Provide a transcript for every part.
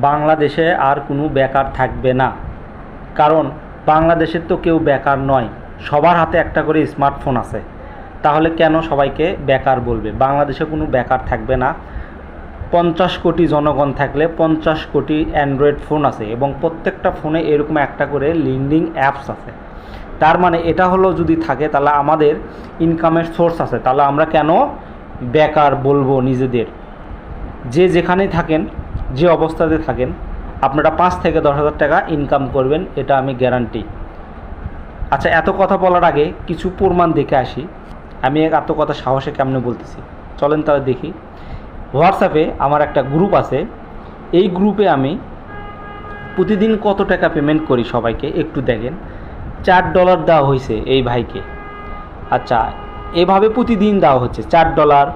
বাংলাদেশে আর কোনো বেকার থাকবে না। কারণ বাংলাদেশের তো কেউ বেকার নয়, সবার হাতে একটা করে স্মার্টফোন আছে। তাহলে কেন সবাইকে বেকার বলবে? বাংলাদেশে কোনো বেকার থাকবে না। 50 কোটি জনগণ থাকলে 50 কোটি অ্যান্ড্রয়েড ফোন আছে এবং প্রত্যেকটা ফোনে এরকম একটা করে লিঙ্কডিন অ্যাপস আছে। তার মানে এটা হলো যদি থাকে তাহলে আমাদের ইনকামের সোর্স আছে। তাহলে আমরা কেন বেকার বলবো নিজেদের? যে যেখানেই থাকেন, যে অবস্থাতে থাকেন, আপনারা 5 থেকে 10,000 টাকা ইনকাম করবেন, এটা আমি গ্যারান্টি। আচ্ছা, এত কথা বলার আগে কিছু প্রমাণ দেখে আসি। আমি এত কথা সাহসে কেমনে বলতেছি, চলেন তাহলে দেখি। হোয়াটসঅ্যাপে আমার একটা গ্রুপ আছে। এই গ্রুপে আমি প্রতিদিন কত টাকা পেমেন্ট করি সবাইকে একটু দেখেন। $4 দেওয়া হয়েছে এই ভাইকে। আচ্ছা, এভাবে প্রতিদিন দেওয়া হচ্ছে $4।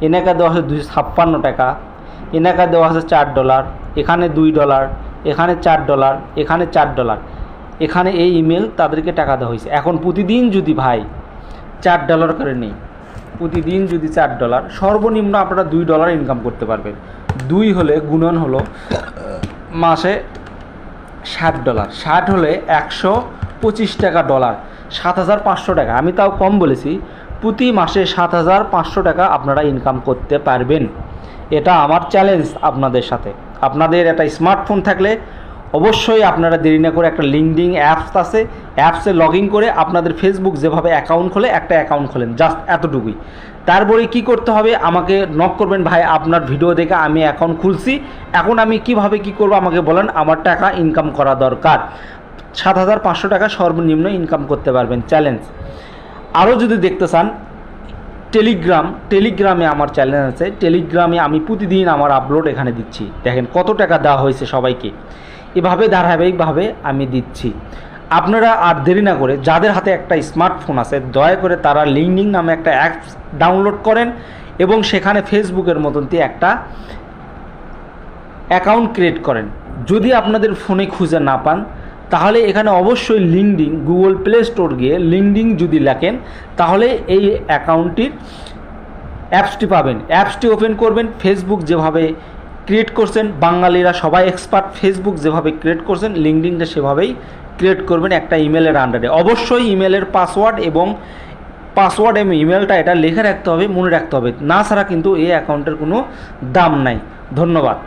এনাকা দেওয়া হচ্ছে 256 টাকা, এনাকা দেওয়া হচ্ছে $4, এখানে $2, এখানে $4, এখানে $4, এখানে এই ইমেল তাদেরকে টাকা দেওয়া হয়েছে। এখন প্রতিদিন যদি ভাই $4 করে নেই, প্রতিদিন যদি $4, সর্বনিম্ন আপনারা $2 ইনকাম করতে পারবেন। 2 হলে গুণন হলো মাসে $60, 60 হলে 125 টাকা ডলার, 7,500 টাকা। আমি তাও কম বলেছি, প্রতি মাসে 7,500 টাকা আপনারা ইনকাম করতে পারবেন। এটা আমার চ্যালেঞ্জ আপনাদের সাথে। আপনাদের একটা স্মার্টফোন থাকলে অবশ্যই আপনারা দেরি না করে একটা লিঙ্কডিন অ্যাপস আছে, অ্যাপসে লগ ইন করে আপনাদের ফেসবুক যেভাবে অ্যাকাউন্ট খোলে একটা অ্যাকাউন্ট খোলেন, জাস্ট এতটুকুই। তারপরে কি করতে হবে, আমাকে নক করবেন, ভাই আপনার ভিডিও দেখে আমি অ্যাকাউন্ট খুলছি, এখন আমি কিভাবে কি করব আমাকে বলেন, আমার টাকা ইনকাম করা দরকার। 7,500 টাকা সর্বনিম্ন ইনকাম করতে পারবেন, চ্যালেঞ্জ। আরও যদি দেখতে চান, টেলিগ্রামে আমার চ্যানেল আছে। টেলিগ্রামে আমি প্রতিদিন আমার আপলোড এখানে দিচ্ছি। দেখেন কত টাকা দেওয়া হয়েছে সবাইকে। এভাবে ধারাবাহিকভাবে আমি দিচ্ছি। আপনারা আর দেরি না করে, যাদের হাতে একটা স্মার্টফোন আছে, দয়া করে তারা লিঙ্কডিন নামে একটা অ্যাপস ডাউনলোড করেন এবং সেখানে ফেসবুকের মতন দিয়ে একটা অ্যাকাউন্ট ক্রিয়েট করেন। যদি আপনাদের ফোনে খুঁজে না পান তাহলে এখানে অবশ্যই লিঙ্কডিন, গুগল প্লে স্টোর গিয়ে লিঙ্কডিন যদি লেখেন তাহলে এই অ্যাকাউন্টটির অ্যাপসটি পাবেন। অ্যাপসটি ওপেন করবেন, ফেসবুক যেভাবে ক্রিয়েট করছেন, বাঙালিরা সবাই এক্সপার্ট, ফেসবুক যেভাবে ক্রিয়েট করছেন লিঙ্কডিনটা সেভাবেই ক্রিয়েট করবেন একটা ইমেলের আন্ডারে। অবশ্যই ইমেলের পাসওয়ার্ড এবং ইমেলটা এটা লিখে রাখতে হবে, মনে রাখতে হবে, না ছাড়া কিন্তু এই অ্যাকাউন্টের কোনো দাম নাই। ধন্যবাদ।